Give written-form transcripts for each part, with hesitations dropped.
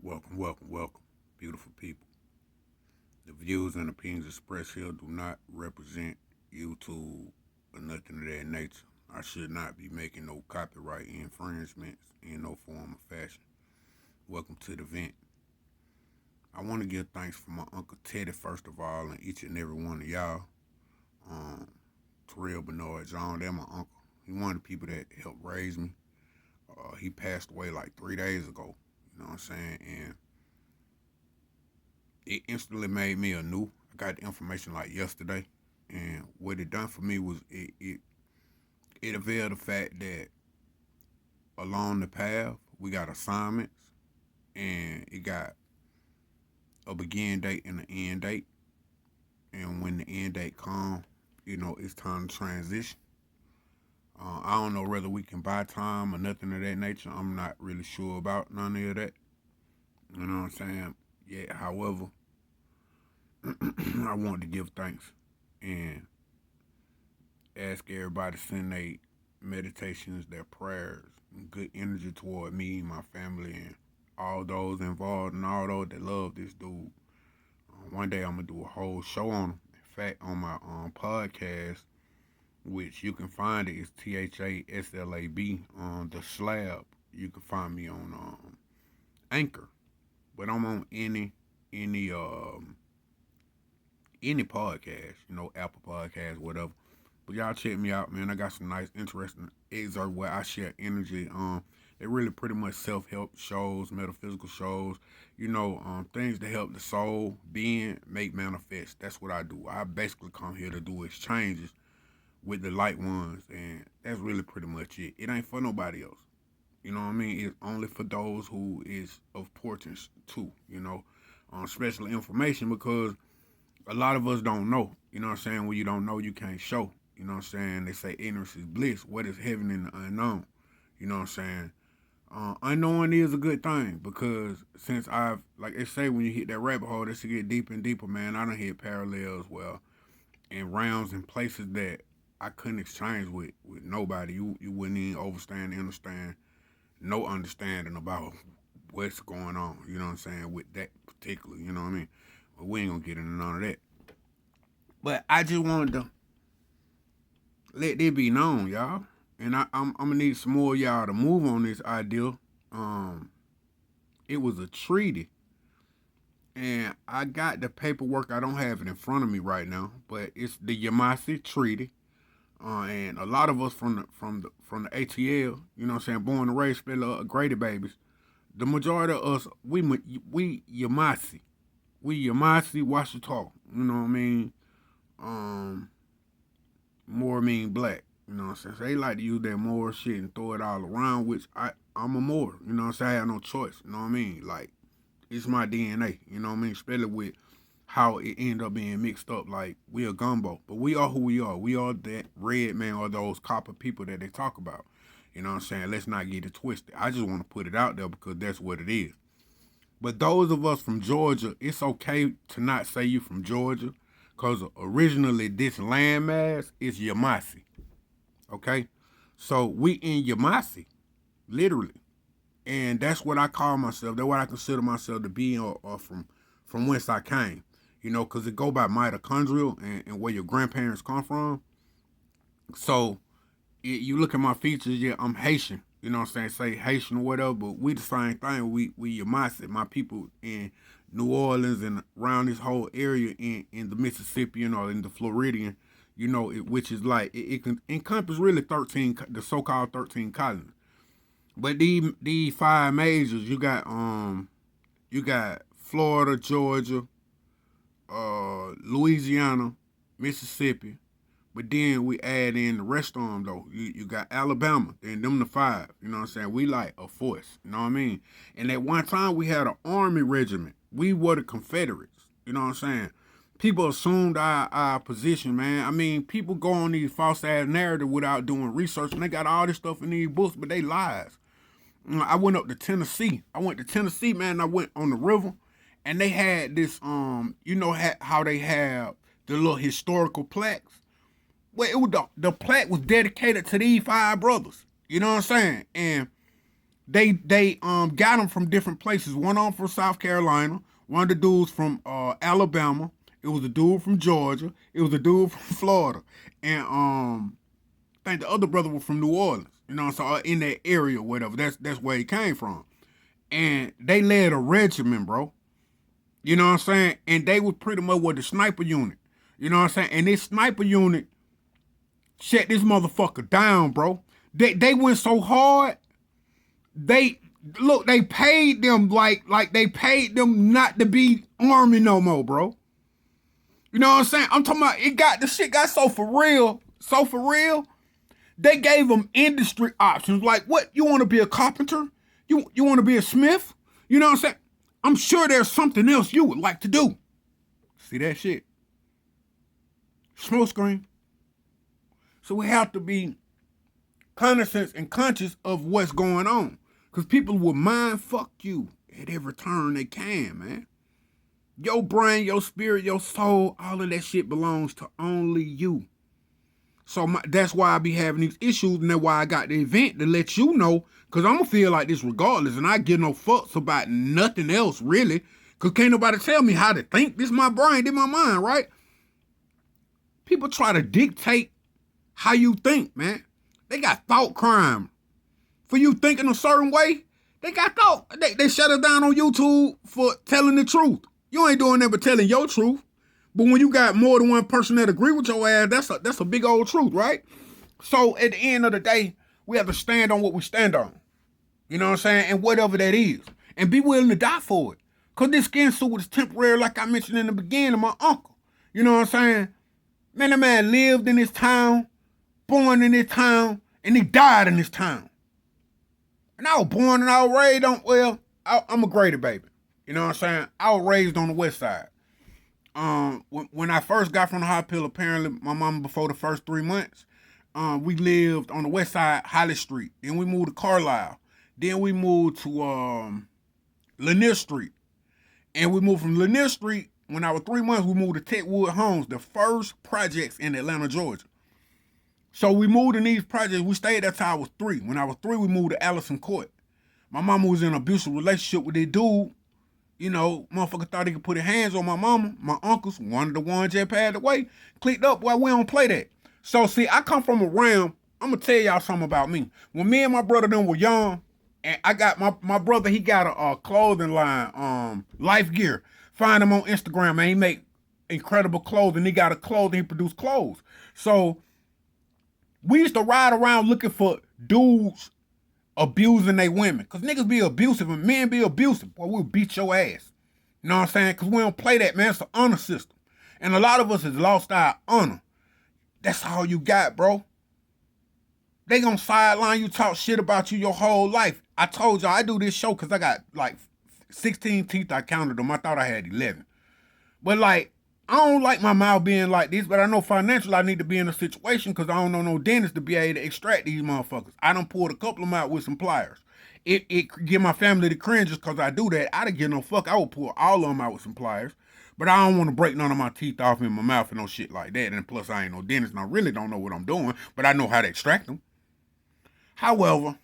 Welcome, beautiful people. The views and opinions expressed here do not represent YouTube or nothing of that nature. I should not be making no copyright infringements in no form or fashion. Welcome to the Vent. I want to give thanks for my Uncle Teddy, first of all, and each and every one of y'all. Um, Terrell Bernard John, they're my uncle. He one of the people that helped raise me. He passed away like 3 days ago. You know what I'm saying? And it instantly made me anew. I got the information like yesterday, and what it done for me was it availed the fact that along the path we got assignments, and it got a begin date and an end date, and when the end date comes, it's time to transition. I don't know whether we can buy time or nothing of that nature. I'm not really sure about none of that. You know what I'm saying? Yeah. However, I want to give thanks and ask everybody to send their meditations, their prayers, and good energy toward me, my family, and all those involved and all those that love this dude. One day I'm gonna do a whole show on him. In fact, on my podcast, which you can find it is THASLAB on the slab. You can find me on Anchor, but I'm on any podcast, Apple Podcast, whatever. But y'all check me out, man. I got some nice, interesting excerpts where I share energy. They're really pretty much self-help shows, metaphysical shows, things to help the soul, being, make manifest. That's what I do. I basically come here to do exchanges with the light ones, and that's really pretty much it. It ain't for nobody else. You know what I mean? It's only for those who is of importance too, special information, because a lot of us don't know. You know what I'm saying? When you don't know, you can't show. You know what I'm saying? They say ignorance is bliss. What is heaven in the unknown? You know what I'm saying? Unknowing is a good thing, because since like they say, when you hit that rabbit hole, that's to get deeper and deeper, man. I done hit parallels, in realms and places that I couldn't exchange with nobody. You wouldn't even understand no understanding about what's going on, you know what I'm saying, with that particular, you know what I mean? But we ain't gonna get into none of that. But I just wanted to let this be known, y'all. And I'm gonna need some more of y'all to move on this idea. It was a treaty. And I got the paperwork. I don't have it in front of me right now, but it's the Yamasi Treaty. And a lot of us from the ATL, you know what I'm saying, born and raised, spell Grady babies. The majority of us, we Yamasi. We Yamasi Washita. You know what I mean? More mean black. You know what I'm saying? So they like to use that more shit and throw it all around, which I'm a more. You know what I'm saying? I have no choice. You know what I mean? Like, it's my DNA. You know what I mean? Especially with how it ended up being mixed up. Like, we a gumbo. But we are who we are. We are that red man or those copper people that they talk about. You know what I'm saying? Let's not get it twisted. I just want to put it out there because that's what it is. But those of us from Georgia, it's okay to not say you from Georgia, because originally this landmass is Yamasi. Okay? So we in Yamasi, literally. And that's what I call myself. That's what I consider myself to be, or from whence I came. Because it go by mitochondrial and where your grandparents come from. So you look at my features, yeah, I'm Haitian. You know what I'm saying? Say Haitian or whatever, but we the same thing. We Yamasi. My people in New Orleans and around this whole area in the Mississippian or in the Floridian, which is like, it can encompass really the so-called 13 colonies. But these five majors, you got Florida, Georgia, Louisiana, Mississippi. But then we add in the rest of them, though. You got Alabama, then them the five. You know what I'm saying? We like a force. You know what I mean? And at one time, we had an army regiment. We were the Confederates. You know what I'm saying? People assumed our position, man. I mean, people go on these false-ass narratives without doing research, and they got all this stuff in these books, but they lies. I went up to Tennessee. Man, and I went on the river, and they had this, how they have the little historical plaques. Well, the plaque was dedicated to these five brothers. You know what I'm saying? And They got them from different places. One on from South Carolina, one of the dudes from Alabama. It was a dude from Georgia. It was a dude from Florida, and I think the other brother was from New Orleans. You know, so in that area, or whatever. That's where he came from, and they led a regiment, bro. You know what I'm saying? And they was pretty much what the sniper unit. You know what I'm saying? And this sniper unit shut this motherfucker down, bro. They went so hard. They paid them like they paid them not to be army no more, bro. You know what I'm saying? I'm talking about the shit got so for real. They gave them industry options. Like, what? You want to be a carpenter? You want to be a smith? You know what I'm saying? I'm sure there's something else you would like to do. See that shit? Smoke screen. So we have to be cognizant and conscious of what's going on. Because people will mind fuck you at every turn they can, man. Your brain, your spirit, your soul, all of that shit belongs to only you. So that's why I be having these issues, and that's why I got the event to let you know, because I'm going to feel like this regardless, and I give no fucks about nothing else, really, because can't nobody tell me how to think. This is my brain, this is my mind, right? People try to dictate how you think, man. They got thought crime. For you thinking a certain way, they got thought. They shut us down on YouTube for telling the truth. You ain't doing that but telling your truth. But when you got more than one person that agree with your ass, that's a big old truth, right? So at the end of the day, we have to stand on what we stand on. You know what I'm saying? And whatever that is. And be willing to die for it. Because this skin suit is temporary, like I mentioned in the beginning, my uncle. You know what I'm saying? Man, that man lived in this town, born in this town, and he died in this town. And I was born and I was raised on, I'm a Grady baby. You know what I'm saying? I was raised on the west side. When I first got from the hospital, apparently my mama, before the first 3 months, we lived on the west side, Holly Street. Then we moved to Carlisle. Then we moved to Lanier Street. And we moved from Lanier Street, when I was 3 months, we moved to Techwood Homes, the first projects in Atlanta, Georgia. So we moved in these projects. We stayed there till I was 3. When I was 3, we moved to Allison Court. My mama was in an abusive relationship with this dude. You know, motherfucker thought he could put his hands on my mama. My uncles, one of the ones that passed away, clicked up while we don't play that. So, see, I come from a realm. I'm going to tell y'all something about me. When me and my brother them were young, and I got my brother, he got a clothing line, Life Gear. Find him on Instagram, man. He make incredible clothing. He got a clothing. He produce clothes. So, we used to ride around looking for dudes abusing they women. Because niggas be abusive and men be abusive. Boy, we'll beat your ass. You know what I'm saying? Because we don't play that, man. It's an honor system. And a lot of us has lost our honor. That's all you got, bro. They gonna sideline you, talk shit about you your whole life. I told y'all I do this show because I got like 16 teeth. I counted them. I thought I had 11. But like, I don't like my mouth being like this, but I know financially I need to be in a situation because I don't know no dentist to be able to extract these motherfuckers. I done pulled a couple of them out with some pliers. It give my family the cringe just because I do that. I didn't give no fuck. I would pull all of them out with some pliers. But I don't want to break none of my teeth off in my mouth and no shit like that. And plus I ain't no dentist and I really don't know what I'm doing, but I know how to extract them. However,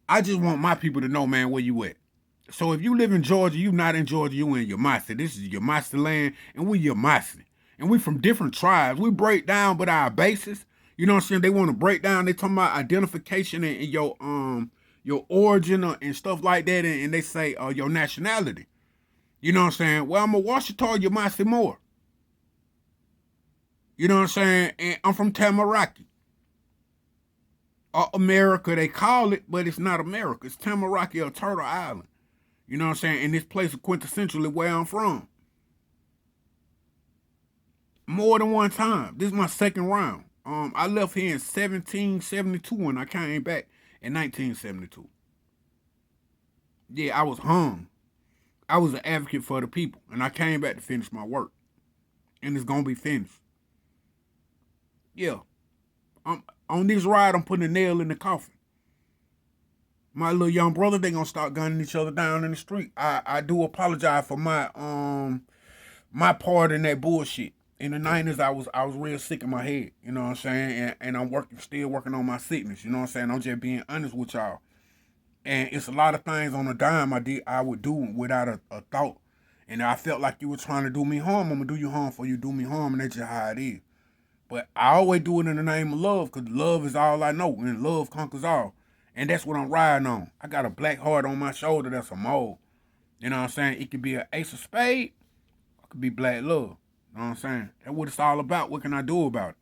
I just want my people to know, man, where you at. So if you live in Georgia, you not in Georgia, you in Yamasi. This is Yamasi land, and we Yamasi. And we from different tribes. We break down but our bases. You know what I'm saying? They want to break down. They talking about identification and your origin and stuff like that, and they say your nationality. You know what I'm saying? Well, I'm a Washita Yamasi Moore. You know what I'm saying? And I'm from Tamaraki. America, they call it, but it's not America. It's Tamaraki or Turtle Island. You know what I'm saying? And this place is quintessentially where I'm from. More than one time. This is my second round. I left here in 1772 and I came back in 1972. Yeah, I was hung. I was an advocate for the people. And I came back to finish my work. And it's going to be finished. Yeah. On this ride, I'm putting a nail in the coffin. My little young brother, they gonna start gunning each other down in the street. I do apologize for my my part in that bullshit. In the 90s, I was real sick in my head. You know what I'm saying? And I'm still working on my sickness. You know what I'm saying? I'm just being honest with y'all. And it's a lot of things on a dime I would do without a thought. And I felt like you were trying to do me harm. I'm gonna do you harm before you do me harm, and that's just how it is. But I always do it in the name of love, because love is all I know, and love conquers all. And that's what I'm riding on. I got a black heart on my shoulder that's a mole. You know what I'm saying? It could be an ace of spade, or it could be black love. You know what I'm saying? That's what it's all about. What can I do about it?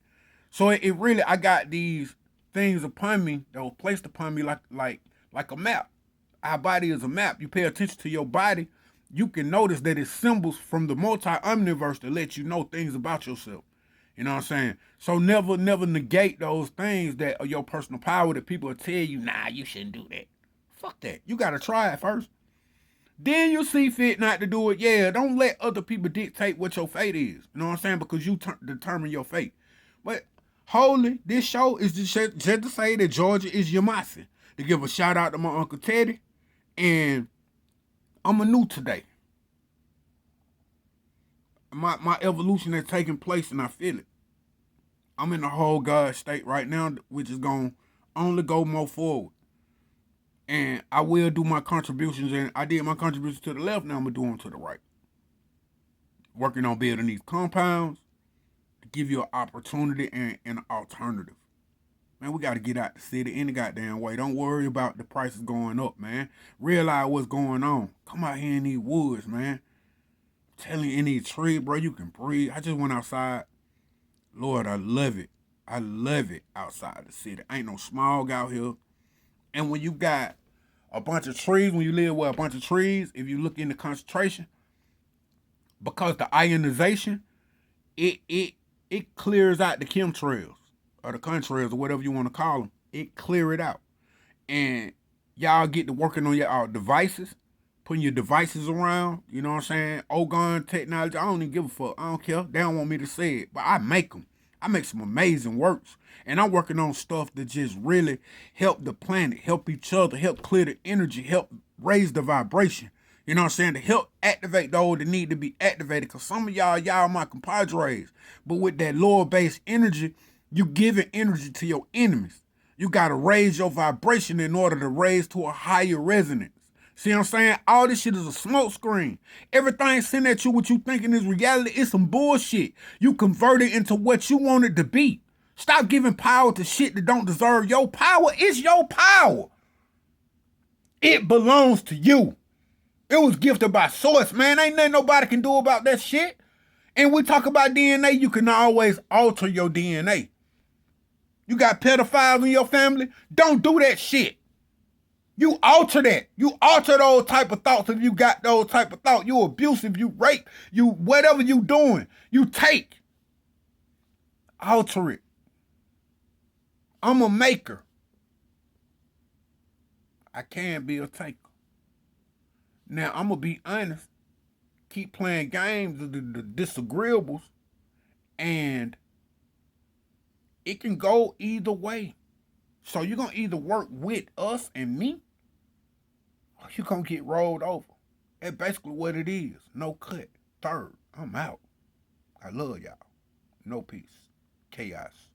So it really, I got these things upon me that were placed upon me like a map. Our body is a map. You pay attention to your body, you can notice that it's symbols from the multi-omniverse that let you know things about yourself. You know what I'm saying? So never negate those things that are your personal power that people will tell you, nah, you shouldn't do that. Fuck that. You gotta try it first. Then you see fit not to do it. Yeah, don't let other people dictate what your fate is. You know what I'm saying? Because you determine your fate. But holy, this show is just to say that Georgia is Yamasi. To give a shout out to my Uncle Teddy. And I'm a Nu Dae. My evolution has taken place and I feel it. I'm in the whole God state right now, which is going to only go more forward. And I will do my contributions, and I did my contributions to the left, now I'm going to do them to the right. Working on building these compounds to give you an opportunity and an alternative. Man, we got to get out the city any goddamn way. Don't worry about the prices going up, man. Realize what's going on. Come out here in these woods, man. I'm telling you, in these trees, bro, you can breathe. I just went outside. Lord, I love it. I love it outside the city. Ain't no smog out here. And when you got a bunch of trees, when you live with a bunch of trees, if you look into concentration, because the ionization, it clears out the chemtrails or the contrails or whatever you want to call them. It clear it out. And y'all get to working on your devices, putting your devices around, you know what I'm saying? Ogon technology, I don't even give a fuck. I don't care. They don't want me to say it, but I make them. I make some amazing works. And I'm working on stuff that just really help the planet, help each other, help clear the energy, help raise the vibration. You know what I'm saying? To help activate those that need to be activated. Because some of y'all my compadres. But with that lower base energy, you giving energy to your enemies. You got to raise your vibration in order to raise to a higher resonance. See what I'm saying? All this shit is a smoke screen. Everything sent at you, what you thinking is reality, is some bullshit. You convert it into what you want it to be. Stop giving power to shit that don't deserve your power. It's your power. It belongs to you. It was gifted by source, man. Ain't nothing nobody can do about that shit. And we talk about DNA, you can always alter your DNA. You got pedophiles in your family? Don't do that shit. You alter that. You alter those type of thoughts if you got those type of thoughts. You abusive, you rape, you whatever you doing, you take. Alter it. I'm a maker. I can't be a taker. Now, I'm going to be honest. Keep playing games of the disagreeables, and it can go either way. So you're going to either work with us and me, or you're going to get rolled over. That's basically what it is. No cut. Third, I'm out. I love y'all. No peace. Chaos.